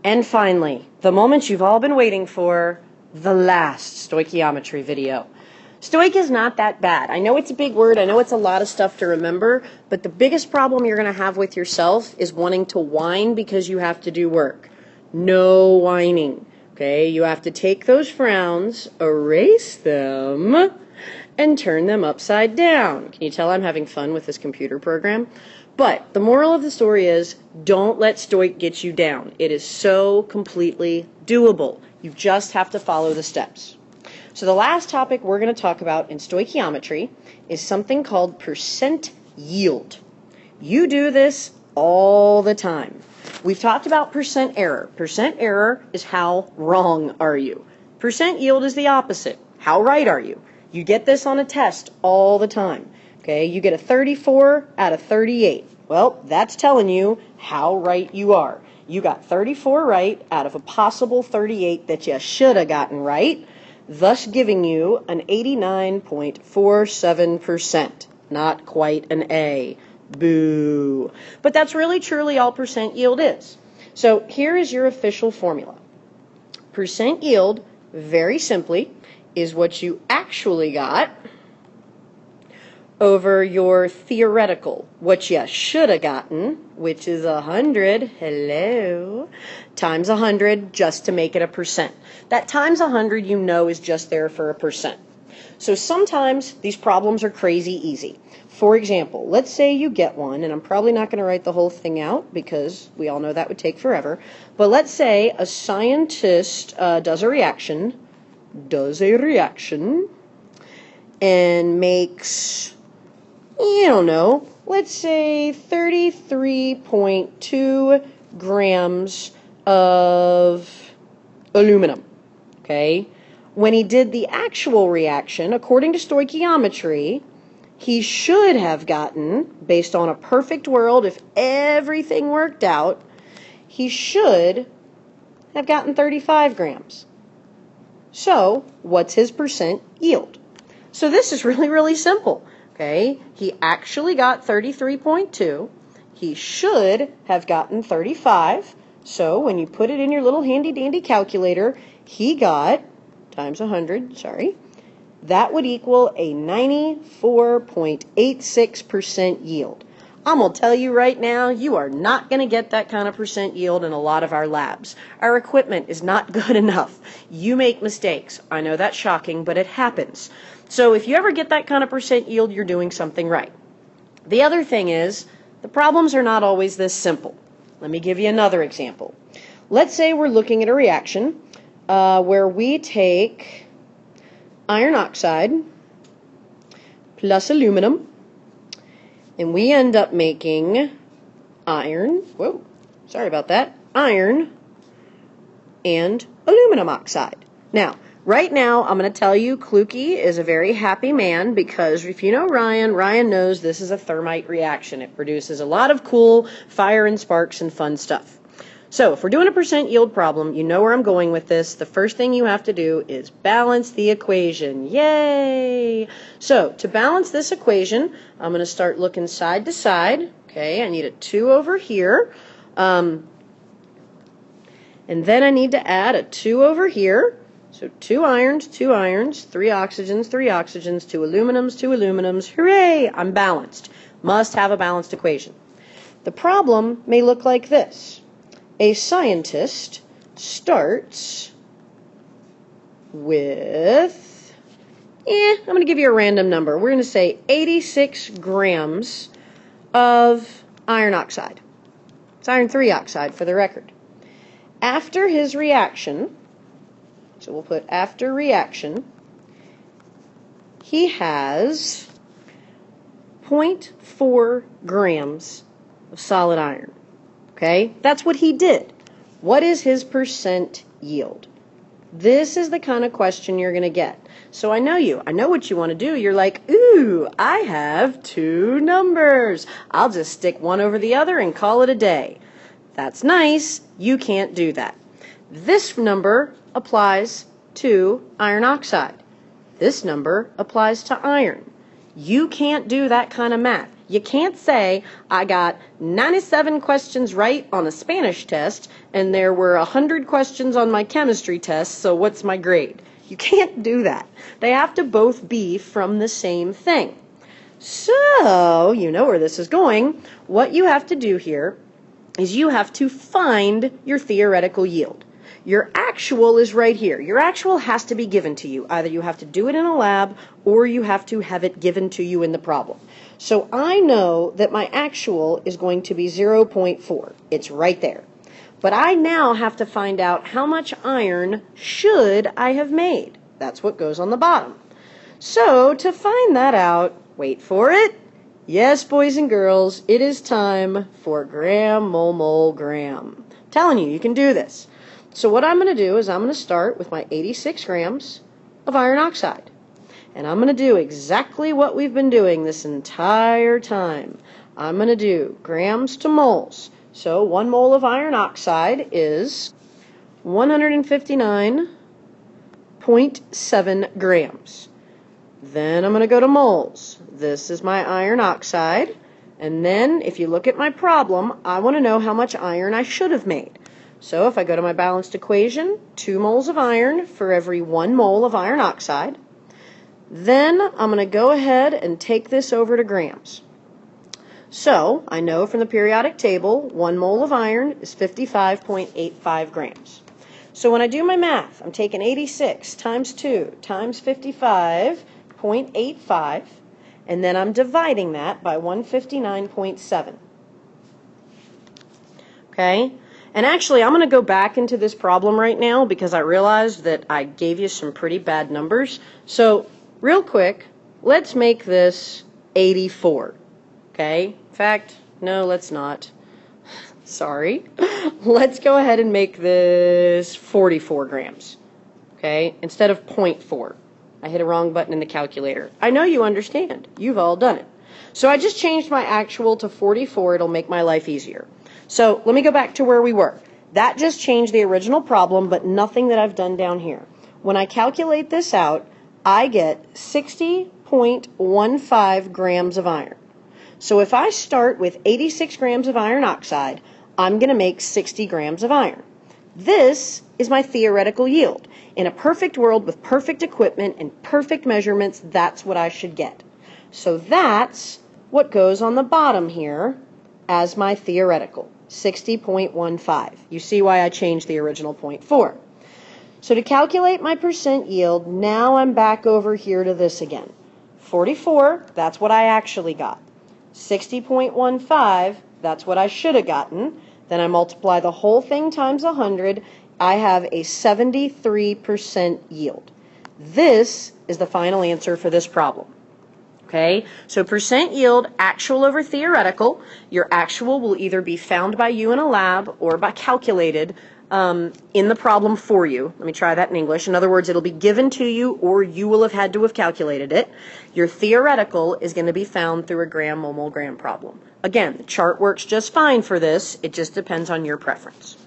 And finally, the moment you've all been waiting for, the last stoichiometry video. Stoic is not that bad. I know it's a big word, I know it's a lot of stuff to remember, but the biggest problem you're going to have with yourself is wanting to whine because you have to do work. No whining, okay? You have to take those frowns, erase them, and turn them upside down. Can you tell I'm having fun with this computer program? But the moral of the story is, don't let Stoic get you down. It is so completely doable. You just have to follow the steps. So the last topic we're going to talk about in stoichiometry is something called percent yield. You do this all the time. We've talked about percent error. Percent error is how wrong are you. Percent yield is the opposite. How right are you? You get this on a test all the time. Okay, you get a 34 out of 38. Well, that's telling you how right you are. You got 34 right out of a possible 38 that you should have gotten right, thus giving you an 89.47%. Not quite an A. Boo. But that's really truly all percent yield is. So here is your official formula. Percent yield, very simply, is what you actually got over your theoretical, what you should have gotten, which is 100, hello, times 100 just to make it a percent. That times 100 you know is just there for a percent. So sometimes these problems are crazy easy. For example, let's say you get one, and I'm probably not going to write the whole thing out because we all know that would take forever, but let's say a scientist does a reaction, and makes, I don't know, let's say 33.2 grams of aluminum, okay? When he did the actual reaction, according to stoichiometry, he should have gotten, based on a perfect world, if everything worked out, he should have gotten 35 grams. So, what's his percent yield? So this is really, really simple. Okay, he actually got 33.2. He should have gotten 35. So when you put it in your little handy-dandy calculator, he got, times 100, sorry, that would equal a 94.86% yield. I'm going to tell you right now, you are not going to get that kind of percent yield in a lot of our labs. Our equipment is not good enough. You make mistakes. I know that's shocking, but it happens. So if you ever get that kind of percent yield, you're doing something right. The other thing is, the problems are not always this simple. Let me give you another example. Let's say we're looking at a reaction where we take iron oxide plus aluminum, and we end up making iron, iron and aluminum oxide. Now, right now, I'm going to tell you Kluge is a very happy man because if you know Ryan, Ryan knows this is a thermite reaction. It produces a lot of cool fire and sparks and fun stuff. So if we're doing a percent yield problem, you know where I'm going with this. The first thing you have to do is balance the equation. Yay! So to balance this equation, I'm going to start looking side to side. Okay, I need a 2 over here. And then I need to add a 2 over here. So 2 irons, 3 oxygens, 2 aluminums. Hooray! I'm balanced. Must have a balanced equation. The problem may look like this. A scientist starts with, I'm going to give you a random number. We're going to say 86 grams of iron oxide. It's iron 3 oxide for the record. After his reaction, so we'll put after reaction, he has 0.4 grams of solid iron. Okay, that's what he did. What is his percent yield? This is the kind of question you're going to get. So I know you. I know what you want to do. You're like, ooh, I have 2 numbers. I'll just stick one over the other and call it a day. That's nice. You can't do that. This number applies to iron oxide. This number applies to iron. You can't do that kind of math. You can't say, I got 97 questions right on a Spanish test, and there were 100 questions on my chemistry test, so what's my grade? You can't do that. They have to both be from the same thing. So, you know where this is going. What you have to do here is you have to find your theoretical yield. Your actual is right here. Your actual has to be given to you. Either you have to do it in a lab or you have to have it given to you in the problem. So I know that my actual is going to be 0.4. It's right there. But I now have to find out how much iron should I have made. That's what goes on the bottom. So to find that out, wait for it. Yes, boys and girls, it is time for gram, mole, mole, gram. I'm telling you, you can do this. So what I'm going to do is I'm going to start with my 86 grams of iron oxide. And I'm going to do exactly what we've been doing this entire time. I'm going to do grams to moles. So 1 mole of iron oxide is 159.7 grams. Then I'm going to go to moles. This is my iron oxide. And then if you look at my problem, I want to know how much iron I should have made. So if I go to my balanced equation, 2 moles of iron for every 1 mole of iron oxide. Then I'm going to go ahead and take this over to grams. So I know from the periodic table, 1 mole of iron is 55.85 grams. So when I do my math, I'm taking 86 times 2 times 55.85, and then I'm dividing that by 159.7. Okay? And actually, I'm going to go back into this problem right now because I realized that I gave you some pretty bad numbers. So, real quick, let's make this 84. Okay? In fact, no, let's not. Sorry. Let's go ahead and make this 44 grams. Okay? Instead of 0.4. I hit a wrong button in the calculator. I know you understand. You've all done it. So I just changed my actual to 44. It'll make my life easier. So let me go back to where we were. That just changed the original problem, but nothing that I've done down here. When I calculate this out, I get 60.15 grams of iron. So if I start with 86 grams of iron oxide, I'm going to make 60 grams of iron. This is my theoretical yield. In a perfect world with perfect equipment and perfect measurements, that's what I should get. So that's what goes on the bottom here as my theoretical, 60.15. You see why I changed the original 0.4. So to calculate my percent yield, now I'm back over here to this again. 44, that's what I actually got. 60.15, that's what I should have gotten. Then I multiply the whole thing times 100. I have a 73% yield. This is the final answer for this problem. Okay, so percent yield, actual over theoretical. Your actual will either be found by you in a lab or by calculated in the problem for you. Let me try that in English. In other words, it'll be given to you or you will have had to have calculated it. Your theoretical is going to be found through a gram, mole, mole, gram problem. Again, the chart works just fine for this. It just depends on your preference.